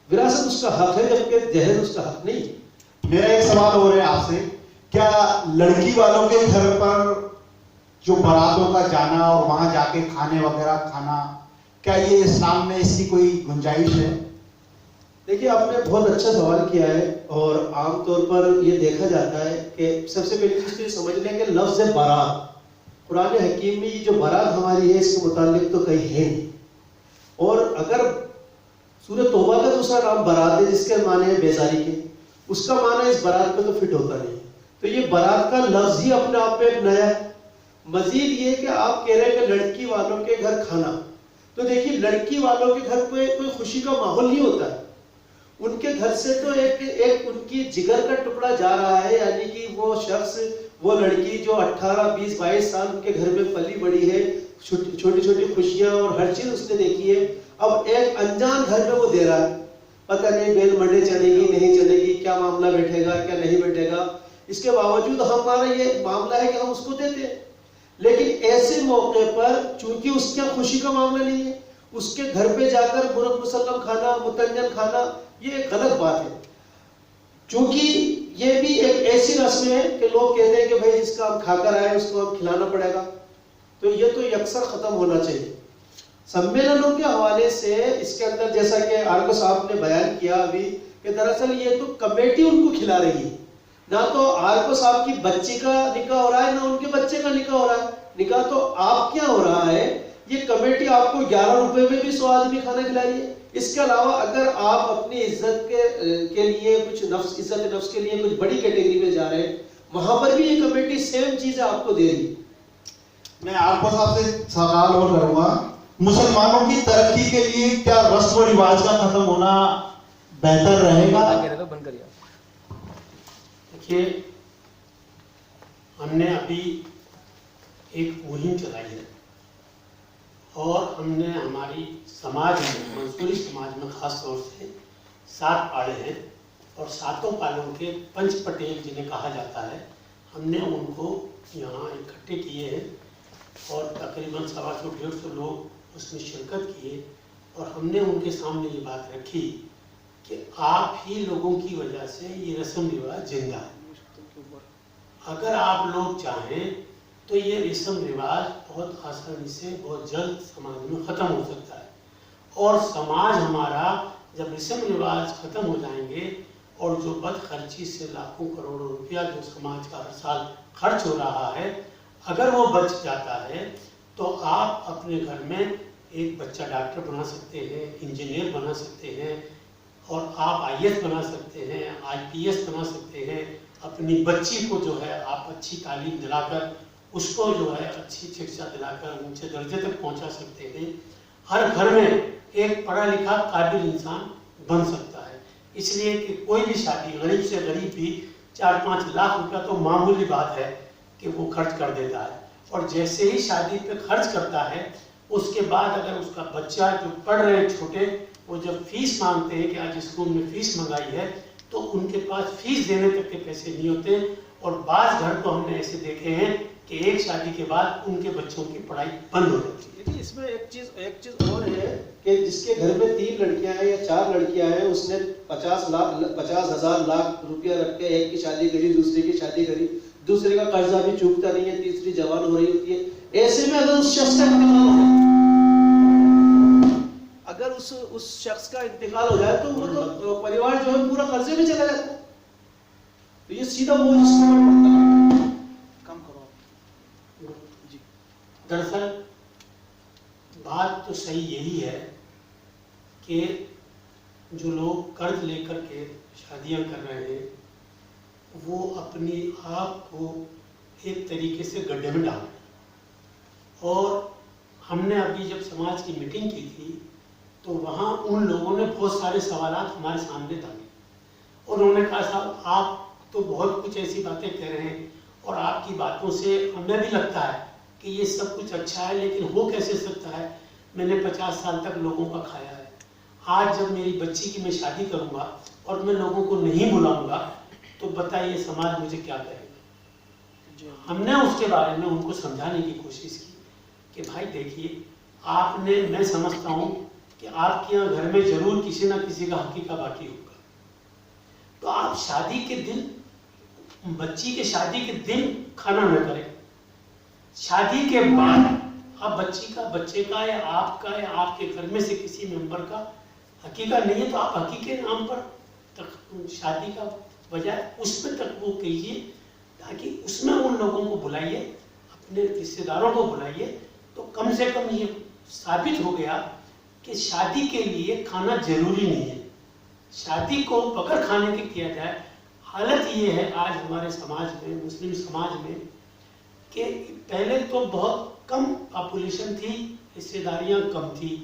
وراثت اس کا حق ہے جبکہ جہیز اس کا حق نہیں ہے. میرا ایک سوال ہو رہا ہے آپ سے، کیا لڑکی والوں کے گھر پر جو باراتوں کا جانا اور وہاں جا کے کھانے وغیرہ کھانا، کیا یہ اسلام میں اس کی کوئی گنجائش ہے؟ دیکھیے آپ نے بہت اچھا سوال کیا ہے، اور عام طور پر یہ دیکھا جاتا ہے کہ سب سے پہلی چیز تو یہ سمجھ لیں کہ لفظ بارات قرآن حکیم میں یہ جو بارات ہماری ہے اس کے متعلق تو کہیں ہے نہیں. اور اگر سورہ توبہ کا دوسرا نام بارات ہے جس کے معنی ہے بیزاری کے، اس کا معنی اس بارات میں تو فٹ ہوتا نہیں. تو یہ بارات کا لفظ ہی اپنے آپ میں ایک نیا ہے. مزید یہ کہ آپ کہہ رہے ہیں کہ لڑکی والوں کے گھر کھانا، تو دیکھیے لڑکی والوں کے گھر کوئی خوشی کا ماحول نہیں ہوتا ہے. ان کے گھر سے تو ایک ان کی جگر کا ٹکڑا جا رہا ہے، یعنی کہ وہ شخص، وہ لڑکی جو 18 20 22 سال ان کے گھر میں پلی بڑی ہے، چھوٹی چھوٹی خوشیاں اور ہر چیز اس نے دیکھی ہے، اب ایک انجان گھر میں وہ دے رہا ہے. پتہ نہیں بیل منڈے چلے گی نہیں چلے گی، کیا معاملہ بیٹھے گا کیا نہیں بیٹھے گا. اس کے باوجود ہمارا یہ معاملہ ہے کہ ہم اس کو دیتے ہیں. لیکن ایسے موقع پر چونکہ اس کا خوشی کا معاملہ نہیں ہے، اس کے گھر پہ جا کر مرغ مسلم کھانا، متنجن کھانا، یہ ایک غلط بات ہے. چونکہ یہ بھی ایک ایسی رسم ہے کہ لوگ کہتے ہیں کہ بھائی اس کا ہم کھا کر آئے اس کو ہم کھلانا پڑے گا، تو یہ تو یکسر ختم ہونا چاہیے. سمیلنوں کے حوالے سے اس کے اندر جیسا کہ آرکو صاحب نے بیان کیا ابھی کہ دراصل یہ تو کمیٹی ان کو کھلا رہی ہے. نہ تو آرکو صاحب کی بچی کا نکاح ہو رہا ہے، نہ ان کے بچے کا نکاح ہو رہا ہے. نکاح تو آپ کیا ہو رہا ہے، یہ کمیٹی آپ کو 11 روپے میں بھی 100 آدمی کھانا کھلائیے. اس کے علاوہ اگر آپ اپنی عزت کے لیے کچھ عزت نفس کے لیے کچھ بڑی کیٹیگری میں جا رہے ہیں، وہاں پر بھی یہ کمیٹی سیم چیزیں آپ کو دے رہی. میں آرکو صاحب سے سوال اور کروں گا، مسلمانوں کی ترقی کے لیے کیا رسم و رواج کا ختم ہونا بہتر رہے گا؟ دیکھیے ہم نے ابھی ایک مہم چلائی ہے، اور ہم نے ہماری سماج میں، منصوری سماج میں خاص طور سے 7 پاڑے ہیں، اور 7 پاڑوں کے پنچ پٹیل جنہیں کہا جاتا ہے، ہم نے ان کو یہاں اکٹھے کیے ہیں، اور تقریباً 125-150 لوگ اس میں شرکت کیے. اور ہم نے ان کے سامنے یہ بات رکھی کہ آپ ہی لوگوں کی وجہ سے یہ رسم رواج زندہ ہے. اگر آپ لوگ چاہیں تو یہ رسم رواج بہت آسانی سے بہت جلد سماج میں ختم ہو سکتا ہے. اور سماج ہمارا جب رسم رواج ختم ہو جائیں گے، اور جو بد خرچی سے لاکھوں کروڑوں روپیہ جو سماج کا ہر سال خرچ ہو رہا ہے، اگر وہ بچ جاتا ہے تو آپ اپنے گھر میں ایک بچہ ڈاکٹر بنا سکتے ہیں، انجینئر بنا سکتے ہیں، اور آپ IAS بنا سکتے ہیں، IPS بنا سکتے ہیں. اپنی بچی کو جو ہے آپ اچھی تعلیم دلا کر، اس کو جو ہے اچھی شکشا دلا کر اونچے درجے تک پہنچا سکتے ہیں. ہر گھر میں ایک پڑھا لکھا قابل انسان بن سکتا ہے. اس لیے کہ کوئی بھی شادی، غریب سے غریب بھی 4-5 لاکھ روپیہ تو معمولی بات ہے کہ وہ خرچ کر دیتا ہے. اور جیسے ہی شادی پہ خرچ کرتا ہے، اس کے بعد اگر اس کا بچہ جو پڑھ رہے ہیں چھوٹے، وہ جب فیس مانگتے ہیں کہ آج اسکول میں فیس منگائی ہے، تو ان کے پاس فیس دینے تک کے پیسے نہیں ہوتے. اور بعض گھر تو ہم نے ایسے دیکھے ہیں کہ ایک شادی کے بعد ان کے بچوں کی پڑھائی بند ہو جاتی ہے. اس میں ایک چیز اور ہے کہ جس کے گھر میں 3 لڑکیاں ہیں یا 4 لڑکیاں ہیں، اس نے 50,000 لاکھ روپیہ رکھ کے ایک کی شادی کری، دوسرے کی شادی کری، دوسرے کا قرضہ بھی چوکتا نہیں ہے، تیسری جوان ہو رہی ہوتی ہے. ایسے میں اگر اس شخص کا انتقال ہو جائے، اگر اس شخص کا انتقال ہو جائے تو وہ تو پریوار جو ہے پورا قرضے میں چلا جاتا ہے. تو یہ سیدھا بوجھ اس کے اوپر پڑتا ہے. کم کرو جی. دراصل بات تو صحیح یہی ہے کہ جو لوگ قرض لے کر کے شادیاں کر رہے ہیں، وہ اپنی آپ کو ایک طریقے سے گڈھے میں ڈال رہے ہیں. اور ہم نے ابھی جب سماج کی میٹنگ کی تھی تو وہاں ان لوگوں نے بہت سارے سوالات ہمارے سامنے ڈالے، اور انہوں نے کہا صاحب آپ تو بہت کچھ ایسی باتیں کہہ رہے ہیں، اور آپ کی باتوں سے ہمیں بھی لگتا ہے کہ یہ سب کچھ اچھا ہے، لیکن ہو کیسے سکتا ہے؟ میں نے 50 سال تک لوگوں کا کھایا ہے. آج جب میری بچی کی میں شادی کروں گا اور میں لوگوں کو نہیں بلاؤں گا تو بتائیے سماج مجھے کیا کہے گا؟ ہم نے اس کے بارے میں ان کو سمجھانے کی کوشش کی کہ بھائی دیکھیے، آپ نے، میں سمجھتا ہوں کہ آپ کے یہاں گھر میں ضرور کسی نہ کسی کا حقیقہ باقی ہوگا. تو آپ شادی کے دن، بچی کے شادی کے دن کھانا نہ کریں. شادی کے بعد اب بچے کا یا آپ کے گھر میں سے کسی ممبر کا حقیقہ نہیں ہے تو آپ حقیقے نام پر شادی کا بجائے اس میں تقویٰ کیجیے، تاکہ اس میں ان لوگوں کو بلائیے، اپنے رشتے داروں کو بلائیے. تو کم سے کم یہ ثابت ہو گیا کہ شادی کے لیے کھانا ضروری نہیں ہے. شادی کو بغیر کھانے کے کیا جائے. حالت یہ ہے آج ہمارے سماج میں، مسلم سماج میں، کہ پہلے تو بہت کم پاپولیشن تھی، رشتے داریاں کم تھی،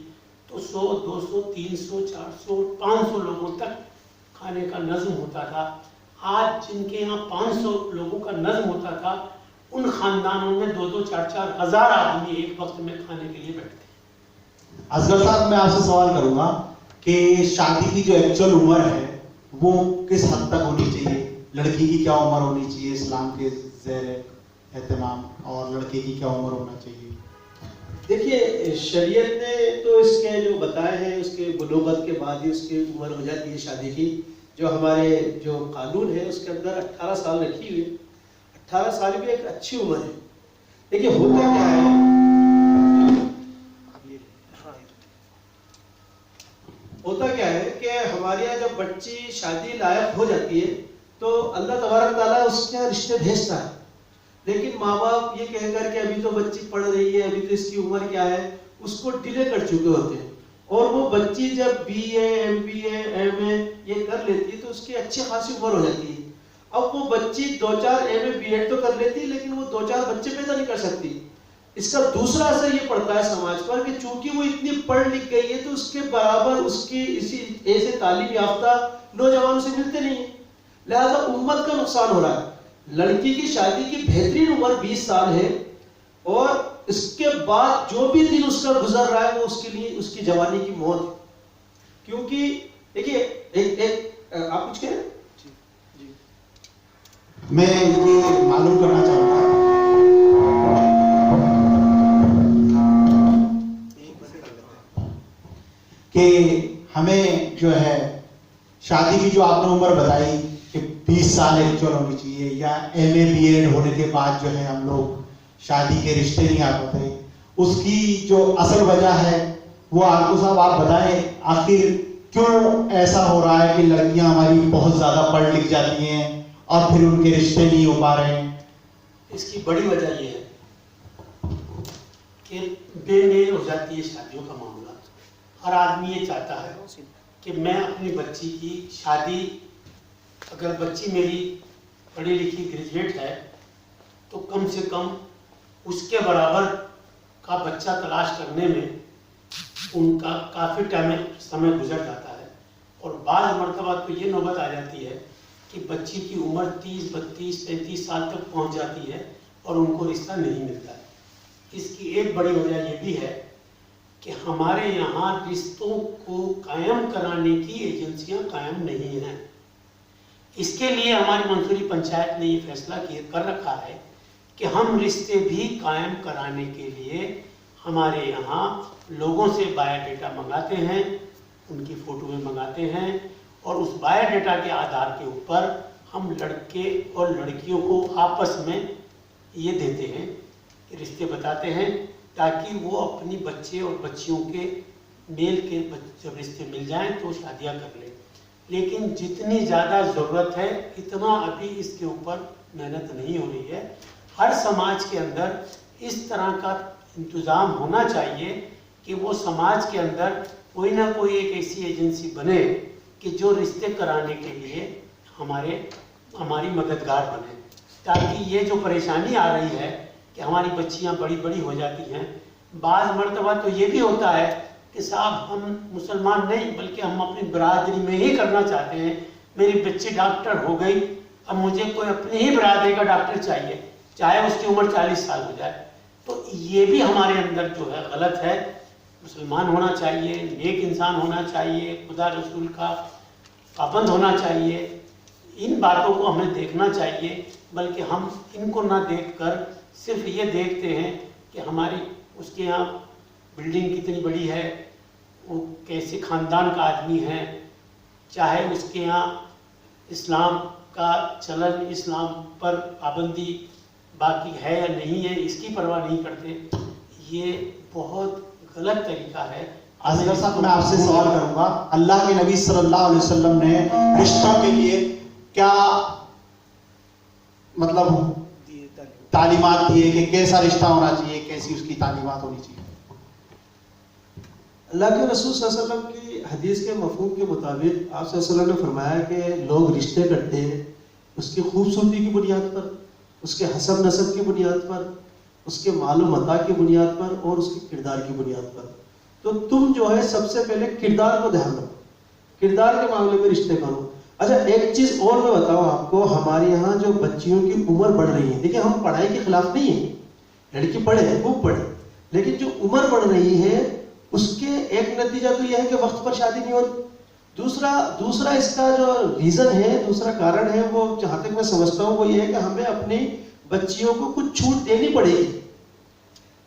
تو 100 200 300 400 500 لوگوں تک کھانے کا نظم ہوتا تھا. آج جن کے یہاں 500 لوگوں کا نظم ہوتا تھا، ان خاندانوں میں 2 4 4 ہزار آدمی ایک وقت میں کھانے کے لیے بیٹھتے ہیں. اصغر صاحب، میں آپ سے سوال کروں گا کہ شادی کی جو ایکچوئل عمر ہے وہ کس حد تک ہونی چاہیے؟ لڑکی کی کیا عمر ہونی چاہیے اسلام کے زیر اہتمام، اور لڑکے کی کیا عمر ہونا چاہیے؟ دیکھیے، شریعت نے تو اس کے جو بتائے ہیں، اس کے بلوغت کے بعد ہی اس کی عمر ہو جاتی ہے شادی کی. جو ہمارے جو قانون ہے اس کے اندر 18 سال رکھی ہوئی ہے. 18 سال بھی ایک اچھی عمر ہے. دیکھیے ہوتا کیا ہے، کہ ہمارے یہاں جب بچی شادی لائق ہو جاتی ہے تو اللہ تبارک تعالیٰ اس کے رشتے بھیجتا ہے. لیکن ماں باپ یہ کہہ کر کہ ابھی تو بچی پڑھ رہی ہے، ابھی تو اس کی عمر کیا ہے، اس کو ڈیلے کر چکے ہوتے ہیں. اور وہ بچی جب BA MBA MA یہ کر لیتی ہے تو اس کی اچھی خاصی عمر ہو جاتی ہے. اب وہ بچی 2-4 MA BEd تو کر لیتی ہے، لیکن وہ 2-4 بچے پیدا نہیں کر سکتی. اس کا دوسرا اثر یہ پڑتا ہے سماج پر کہ چونکہ وہ اتنی پڑھ لکھ گئی ہے تو اس کے برابر اس کی اسی ایسے تعلیم یافتہ نوجوانوں سے ملتے نہیں ہیں. لہذا امت کا نقصان ہو رہا ہے. لڑکی کی شادی کی بہترین عمر 20 سال ہے، اور اس کے بعد جو بھی دن اس کا گزر رہا ہے وہ اس کے لیے اس کی جوانی کی موت ہے. کیونکہ دیکھیے آپ کچھ کہیں؟ جی میں یہ معلوم کرنا چاہوں گا کہ ہمیں جو ہے شادی کی جو آپ نے عمر بتائی کہ 20 سال ایکچوئل ہونی چاہیے، یا MA BEd ہونے کے بعد جو ہے ہم لوگ شادی کے رشتے نہیں آ پاتے، اس کی جو اصل وجہ ہے وہ آرکو صاحب آپ بتائیں. آخر کیوں ایسا ہو رہا ہے کہ لڑکیاں ہماری بہت زیادہ پڑھ لکھ جاتی ہیں اور پھر ان کے رشتے نہیں ہو پا رہے ہیں؟ اس کی بڑی وجہ یہ ہے کہ بے میل ہو جاتی ہے شادیوں کا معاملہ. ہر آدمی یہ چاہتا ہے کہ میں اپنی بچی کی شادی، اگر بچی میری پڑھی لکھی گریجویٹ ہے تو کم سے کم اس کے برابر کا بچہ تلاش کرنے میں ان کا کافی سمے گزر جاتا ہے. اور بعض مرتبہ تو یہ نوبت آ جاتی ہے کہ بچی کی عمر 30 32 35 سال تک پہنچ جاتی ہے اور ان کو رشتہ نہیں ملتا ہے. اس کی ایک بڑی وجہ یہ بھی ہے کہ ہمارے یہاں رشتوں کو قائم کرانے کی ایجنسیاں قائم نہیں ہیں. اس کے لیے ہماری منصوری پنچایت نے یہ فیصلہ کر رکھا ہے کہ ہم رشتے بھی قائم کرانے کے لیے ہمارے یہاں لوگوں سے بایو ڈیٹا منگاتے ہیں، ان کی فوٹویں منگاتے ہیں، اور اس بایو ڈیٹا کے آدھار کے اوپر ہم لڑکے اور لڑکیوں کو آپس میں یہ دیتے ہیں، رشتے بتاتے ہیں، تاکہ وہ اپنی بچے اور بچیوں کے میل کے جب رشتے مل جائیں تو شادیاں کر لیں. لیکن جتنی زیادہ ضرورت ہے اتنا ابھی اس کے اوپر محنت نہیں ہو رہی ہے. ہر سماج کے اندر اس طرح کا انتظام ہونا چاہیے کہ وہ سماج کے اندر کوئی نہ کوئی ایک ایسی ایجنسی بنے کہ جو رشتے کرانے کے لیے ہماری مددگار بنے، تاکہ یہ جو پریشانی آ رہی ہے کہ ہماری بچیاں بڑی بڑی ہو جاتی ہیں. بعض مرتبہ تو یہ بھی ہوتا ہے کہ صاحب ہم مسلمان نہیں بلکہ ہم اپنی برادری میں ہی کرنا چاہتے ہیں. میری بچی ڈاکٹر ہو گئی، اب مجھے کوئی اپنی ہی برادری کا ڈاکٹر چاہیے، چاہے اس کی عمر 40 سال ہو جائے. تو یہ بھی ہمارے اندر جو ہے غلط ہے. مسلمان ہونا چاہیے، نیک انسان ہونا چاہیے، خدا رسول کا پابند ہونا چاہیے. ان باتوں کو ہمیں دیکھنا چاہیے، بلکہ ہم ان کو نہ دیکھ کر صرف یہ دیکھتے ہیں کہ ہماری اس کے یہاں بلڈنگ کتنی بڑی ہے، وہ کیسے خاندان کا آدمی ہے، چاہے اس کے یہاں اسلام کا چلن، اسلام پر پابندی باقی ہے یا نہیں ہے، اس کی پرواہ نہیں کرتے. یہ بہت غلط طریقہ ہے. حضرت صاحب میں آپ سے سوال کروں گا، اللہ کے نبی صلی اللہ علیہ وسلم نے رشتوں کے لیے کیا مطلب تعلیمات دیے کہ کیسا رشتہ ہونا چاہیے، کیسی اس کی تعلیمات ہونی چاہیے؟ اللہ کے رسول صلی اللہ علیہ وسلم کی حدیث کے مفہوم کے مطابق آپ صلی اللہ علیہ وسلم نے فرمایا کہ لوگ رشتے کرتے ہیں اس کی خوبصورتی کی بنیاد پر، اس کے حسب نسب کی بنیاد پر، اس کے مال و متاع کی بنیاد پر اور اس کے کردار کی بنیاد پر. تو تم جو ہے سب سے پہلے کردار کو دھیان رکھو، کردار کے معاملے میں رشتے کرو. اچھا ایک چیز اور میں بتاؤں آپ کو، ہمارے یہاں جو بچیوں کی عمر بڑھ رہی ہے، دیکھیں ہم پڑھائی کے خلاف نہیں ہیں، لڑکی پڑھے خوب پڑھے، لیکن جو عمر بڑھ رہی ہے اس کے ایک نتیجہ تو یہ ہے کہ وقت پر شادی نہیں ہوتی. دوسرا اس کا جو ریزن ہے، دوسرا کارن ہے، وہ جہاں تک میں سمجھتا ہوں وہ یہ ہے کہ ہمیں اپنی بچیوں کو کچھ چھوٹ دینی پڑے گی.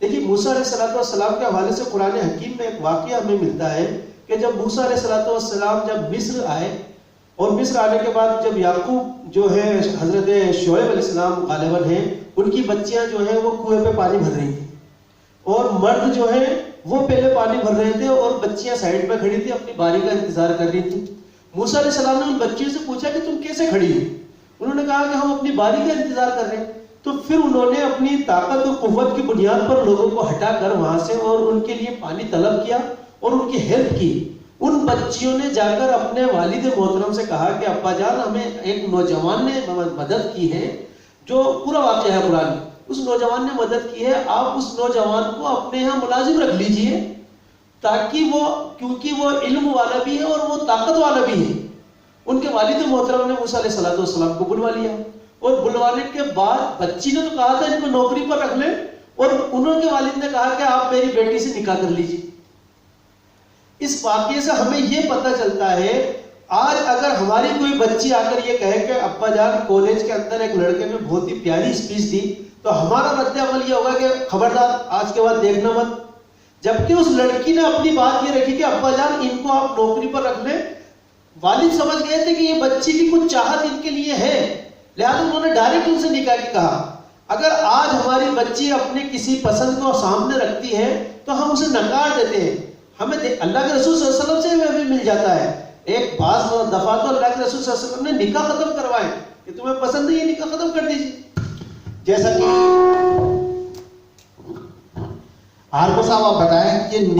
دیکھیے موسیٰ علیہ السلام کے حوالے سے قرآن حکیم میں ایک واقعہ ہمیں ملتا ہے کہ جب موسیٰ علیہ السلام جب مصر آئے اور مصر آنے کے بعد جب یعقوب جو ہے حضرت شعیب علیہ السلام غالباً ہیں، ان کی بچیاں جو ہیں وہ کنویں پہ پانی بھر رہی تھیں اور مرد جو ہیں وہ پہلے پانی بھر رہے تھے اور بچیاں سائڈ پہ کھڑی تھی، اپنی باری کا انتظار کر رہی تھی. موسیٰ علیہ السلام نے ان بچیوں سے پوچھا کہ تم کیسے کھڑی ہو؟ انہوں نے کہا کہ ہم اپنی باری کا انتظار کر رہے ہیں. تو پھر انہوں نے اپنی طاقت اور قوت کی بنیاد پر لوگوں کو ہٹا کر وہاں سے اور ان کے لیے پانی طلب کیا اور ان کی ہیلپ کی. ان بچیوں نے جا کر اپنے والد محترم سے کہا کہ ابا جان ہمیں ایک نوجوان نے مدد کی ہے، جو پورا واقعہ ہے قرآن میں، اس نوجوان نے مدد کی ہے، آپ اس نوجوان کو اپنے ہاں ملازم رکھ لیجئے تاکہ وہ، کیونکہ وہ علم والا بھی ہے اور وہ طاقت والا بھی ہے. ان کے والد محترم نے موسیٰ علیہ السلام کو بلوا لیا اور بلوانے کے بعد بچی نے تو کہا تھا ان کو نوکری پر رکھ لیں، اور انہوں کے والد نے کہا کہ آپ میری بیٹی سے نکاح کر لیجیے. اس واقعے سے ہمیں یہ پتہ چلتا ہے، آج اگر ہماری کوئی بچی آ کر یہ کہے کہ ابا جان کالج کے اندر ایک لڑکے نے بہت ہی پیاری اسپیچ دی، تو ہمارا رد عمل یہ ہوگا کہ خبردار آج کے بعد دیکھنا مت. جبکہ اس لڑکی نے اپنی بات یہ رکھی کہ ابا جان ان کو آپ نوکری پر رکھ لیں. والد سمجھ گئے تھے کہ یہ بچی کی کچھ چاہت ان کے لیے ہے، لہٰذا انہوں نے ڈائریکٹ ان سے نکاح کی کہا. اگر آج ہماری بچی اپنے کسی پسند کو سامنے رکھتی ہے تو ہم اسے نکار دیتے ہیں. ہمیں اللہ کے رسول صلی اللہ علیہ وسلم سے بھی مل جاتا ہے. ایک بعض دفعہ تو اللہ کے رسول صلی اللہ علیہ وسلم نے نکاح ختم کروائے کہ تمہیں پسند نہیں ہے نکاح ختم کر دیجیے. جیسا کہ عارف صاحب آپ بتائیں کہ